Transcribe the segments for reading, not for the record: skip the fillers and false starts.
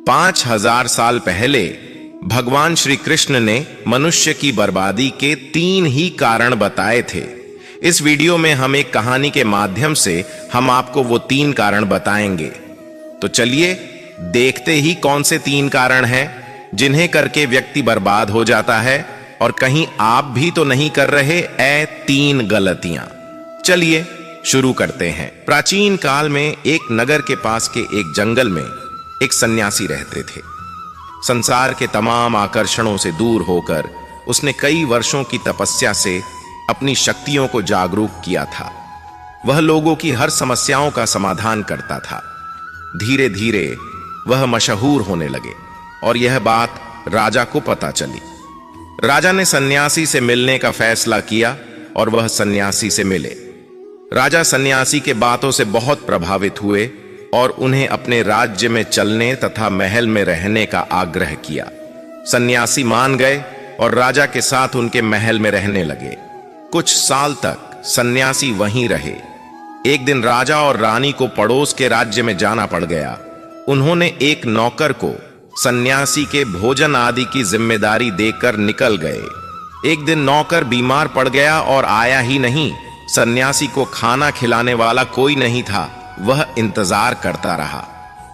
5000 साल पहले भगवान श्री कृष्ण ने मनुष्य की बर्बादी के 3 ही कारण बताए थे। इस वीडियो में हम एक कहानी के माध्यम से हम आपको वो 3 कारण बताएंगे। तो चलिए देखते ही कौन से 3 कारण हैं जिन्हें करके व्यक्ति बर्बाद हो जाता है, और कहीं आप भी तो नहीं कर रहे 3 गलतियां। चलिए शुरू करते हैं। प्राचीन काल में एक नगर के पास के एक जंगल में एक सन्यासी रहते थे। संसार के तमाम आकर्षणों से दूर होकर उसने कई वर्षों की तपस्या से अपनी शक्तियों को जागरूक किया था। वह लोगों की हर समस्याओं का समाधान करता था। धीरे धीरे वह मशहूर होने लगे और यह बात राजा को पता चली। राजा ने सन्यासी से मिलने का फैसला किया और वह सन्यासी से मिले। राजा सन्यासी के बातों से बहुत प्रभावित हुए और उन्हें अपने राज्य में चलने तथा महल में रहने का आग्रह किया। सन्यासी मान गए और राजा के साथ उनके महल में रहने लगे। कुछ साल तक सन्यासी वहीं रहे। एक दिन राजा और रानी को पड़ोस के राज्य में जाना पड़ गया। उन्होंने एक नौकर को सन्यासी के भोजन आदि की जिम्मेदारी देकर निकल गए। एक दिन नौकर बीमार पड़ गया और आया ही नहीं। सन्यासी को खाना खिलाने वाला कोई नहीं था। वह इंतजार करता रहा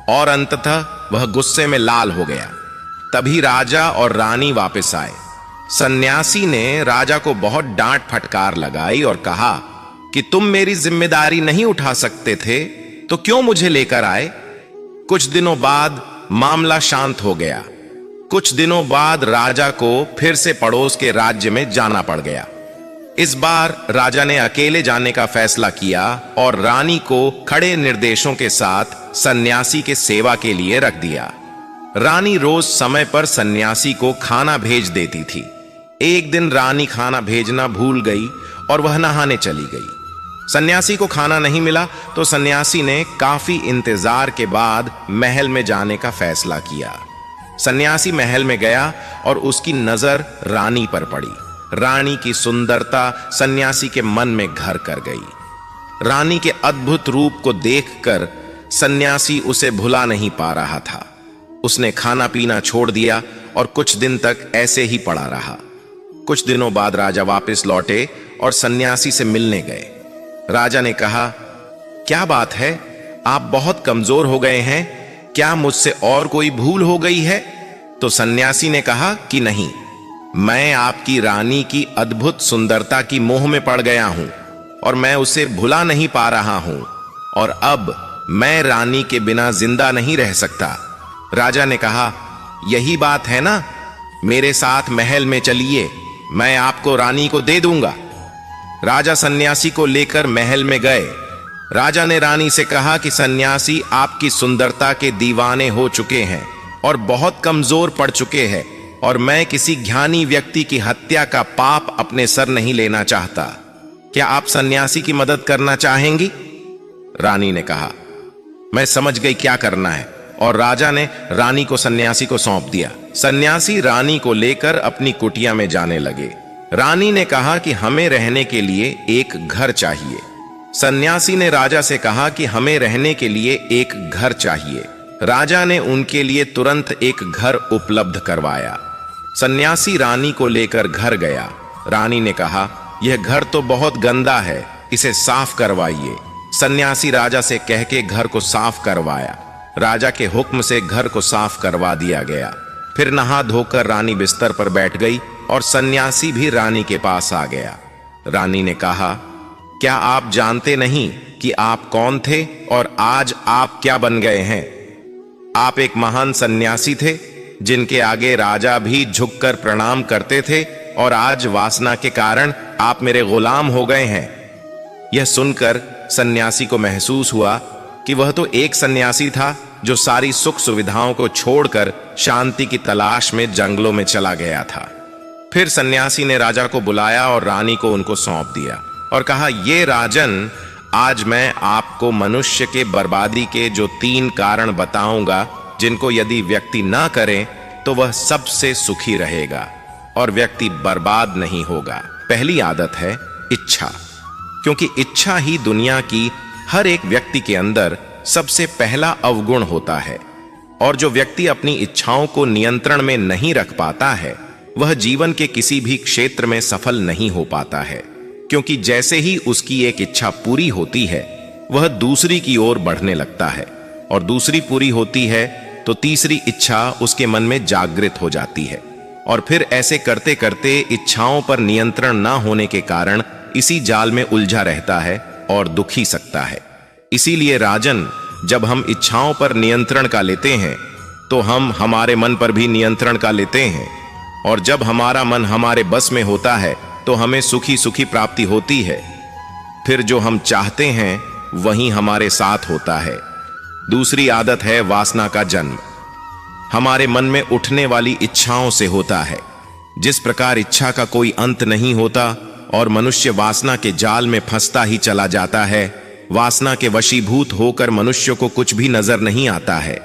और अंततः वह गुस्से में लाल हो गया। तभी राजा और रानी वापस आए। सन्यासी ने राजा को बहुत डांट फटकार लगाई और कहा कि तुम मेरी जिम्मेदारी नहीं उठा सकते थे तो क्यों मुझे लेकर आए। कुछ दिनों बाद मामला शांत हो गया। कुछ दिनों बाद राजा को फिर से पड़ोस के राज्य में जाना पड़ गया। इस बार राजा ने अकेले जाने का फैसला किया और रानी को खड़े निर्देशों के साथ सन्यासी के सेवा के लिए रख दिया। रानी रोज समय पर सन्यासी को खाना भेज देती थी। एक दिन रानी खाना भेजना भूल गई और वह नहाने चली गई। सन्यासी को खाना नहीं मिला तो सन्यासी ने काफी इंतजार के बाद महल में जाने का फैसला किया। सन्यासी महल में गया और उसकी नजर रानी पर पड़ी। रानी की सुंदरता सन्यासी के मन में घर कर गई। रानी के अद्भुत रूप को देखकर सन्यासी उसे भुला नहीं पा रहा था। उसने खाना पीना छोड़ दिया और कुछ दिन तक ऐसे ही पड़ा रहा। कुछ दिनों बाद राजा वापस लौटे और सन्यासी से मिलने गए। राजा ने कहा, क्या बात है, आप बहुत कमजोर हो गए हैं, क्या मुझसे और कोई भूल हो गई है। तो सन्यासी ने कहा कि नहीं, मैं आपकी रानी की अद्भुत सुंदरता की मोह में पड़ गया हूं और मैं उसे भुला नहीं पा रहा हूं, और अब मैं रानी के बिना जिंदा नहीं रह सकता। राजा ने कहा, यही बात है ना, मेरे साथ महल में चलिए, मैं आपको रानी को दे दूंगा। राजा सन्यासी को लेकर महल में गए। राजा ने रानी से कहा कि सन्यासी आपकी सुंदरता के दीवाने हो चुके हैं और बहुत कमजोर पड़ चुके हैं, और मैं किसी ज्ञानी व्यक्ति की हत्या का पाप अपने सर नहीं लेना चाहता। क्या आप सन्यासी की मदद करना चाहेंगी। रानी ने कहा, मैं समझ गई क्या करना है, और राजा ने रानी को सन्यासी को सौंप दिया। सन्यासी रानी को लेकर अपनी कुटिया में जाने लगे। रानी ने कहा कि हमें रहने के लिए एक घर चाहिए। सन्यासी ने राजा से कहा कि हमें रहने के लिए एक घर चाहिए। राजा ने उनके लिए तुरंत एक घर उपलब्ध करवाया। सन्यासी रानी को लेकर घर गया। रानी ने कहा, यह घर तो बहुत गंदा है, इसे साफ करवाइए। सन्यासी राजा से कह के घर को साफ करवाया। राजा के हुक्म से घर को साफ करवा दिया गया। फिर नहा धोकर रानी बिस्तर पर बैठ गई और सन्यासी भी रानी के पास आ गया। रानी ने कहा, क्या आप जानते नहीं कि आप कौन थे और आज आप क्या बन गए हैं। आप एक महान सन्यासी थे जिनके आगे राजा भी झुककर प्रणाम करते थे, और आज वासना के कारण आप मेरे गुलाम हो गए हैं। यह सुनकर सन्यासी को महसूस हुआ कि वह तो एक सन्यासी था जो सारी सुख सुविधाओं को छोड़कर शांति की तलाश में जंगलों में चला गया था। फिर सन्यासी ने राजा को बुलाया और रानी को उनको सौंप दिया और कहा, ये राजन, आज मैं आपको मनुष्य के बर्बादी के जो 3 कारण बताऊंगा, जिनको यदि व्यक्ति ना करे तो वह सबसे सुखी रहेगा और व्यक्ति बर्बाद नहीं होगा। पहली आदत है इच्छा, क्योंकि इच्छा ही दुनिया की हर एक व्यक्ति के अंदर सबसे पहला अवगुण होता है और जो व्यक्ति अपनी इच्छाओं को नियंत्रण में नहीं रख पाता है वह जीवन के किसी भी क्षेत्र में सफल नहीं हो पाता है, क्योंकि जैसे ही उसकी एक इच्छा पूरी होती है वह दूसरी की ओर बढ़ने लगता है, और दूसरी पूरी होती है तो तीसरी इच्छा उसके मन में जागृत हो जाती है, और फिर ऐसे करते करते इच्छाओं पर नियंत्रण ना होने के कारण इसी जाल में उलझा रहता है और दुखी सकता है। इसीलिए राजन, जब हम इच्छाओं पर नियंत्रण का लेते हैं तो हम हमारे मन पर भी नियंत्रण का लेते हैं, और जब हमारा मन हमारे बस में होता है तो हमें सुखी सुखी प्राप्ति होती है। फिर जो हम चाहते हैं वही हमारे साथ होता है। दूसरी आदत है वासना का जन्म। हमारे मन में उठने वाली इच्छाओं से होता है। जिस प्रकार इच्छा का कोई अंत नहीं होता और मनुष्य वासना के जाल में फंसता ही चला जाता है, वासना के वशीभूत होकर मनुष्य को कुछ भी नजर नहीं आता है।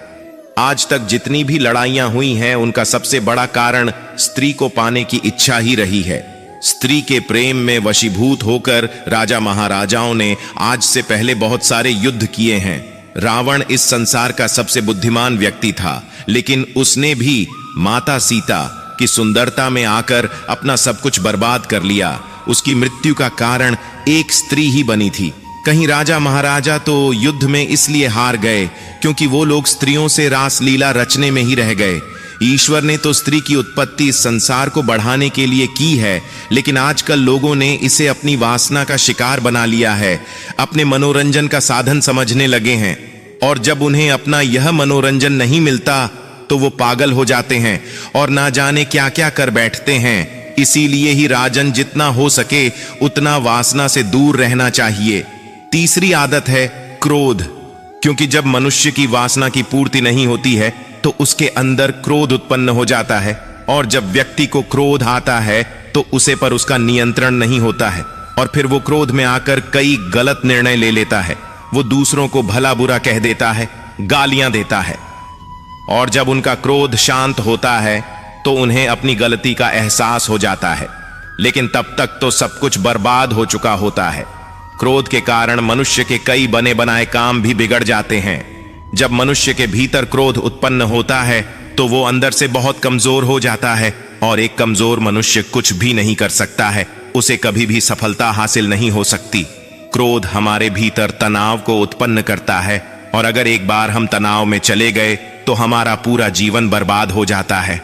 आज तक जितनी भी लड़ाइयां हुई हैं उनका सबसे बड़ा कारण स्त्री को पाने की इच्छा ही रही है। स्त्री के प्रेम में वशीभूत होकर राजा महाराजाओं ने आज से पहले बहुत सारे युद्ध किए हैं। रावण इस संसार का सबसे बुद्धिमान व्यक्ति था, लेकिन उसने भी माता सीता की सुंदरता में आकर अपना सब कुछ बर्बाद कर लिया। उसकी मृत्यु का कारण एक स्त्री ही बनी थी। कहीं राजा महाराजा तो युद्ध में इसलिए हार गए क्योंकि वो लोग स्त्रियों से रासलीला रचने में ही रह गए। ईश्वर ने तो स्त्री की उत्पत्ति इस संसार को बढ़ाने के लिए की है, लेकिन आजकल लोगों ने इसे अपनी वासना का शिकार बना लिया है, अपने मनोरंजन का साधन समझने लगे हैं, और जब उन्हें अपना यह मनोरंजन नहीं मिलता तो वो पागल हो जाते हैं और ना जाने क्या क्या कर बैठते हैं। इसीलिए ही राजन, जितना हो सके उतना वासना से दूर रहना चाहिए। तीसरी आदत है क्रोध, क्योंकि जब मनुष्य की वासना की पूर्ति नहीं होती है तो उसके अंदर क्रोध उत्पन्न हो जाता है, और जब व्यक्ति को क्रोध आता है तो उसे पर उसका नियंत्रण नहीं होता है, और फिर वो क्रोध में आकर कई गलत निर्णय ले लेता है। वो दूसरों को भला बुरा कह देता है, गालियां देता है, और जब उनका क्रोध शांत होता है तो उन्हें अपनी गलती का एहसास हो जाता है, लेकिन तब तक तो सब कुछ बर्बाद हो चुका होता है। क्रोध के कारण मनुष्य के कई बने बनाए काम भी बिगड़ जाते हैं। जब मनुष्य के भीतर क्रोध उत्पन्न होता है तो वो अंदर से बहुत कमजोर हो जाता है, और एक कमजोर मनुष्य कुछ भी नहीं कर सकता है, उसे कभी भी सफलता हासिल नहीं हो सकती। क्रोध हमारे भीतर तनाव को उत्पन्न करता है, और अगर एक बार हम तनाव में चले गए तो हमारा पूरा जीवन बर्बाद हो जाता है।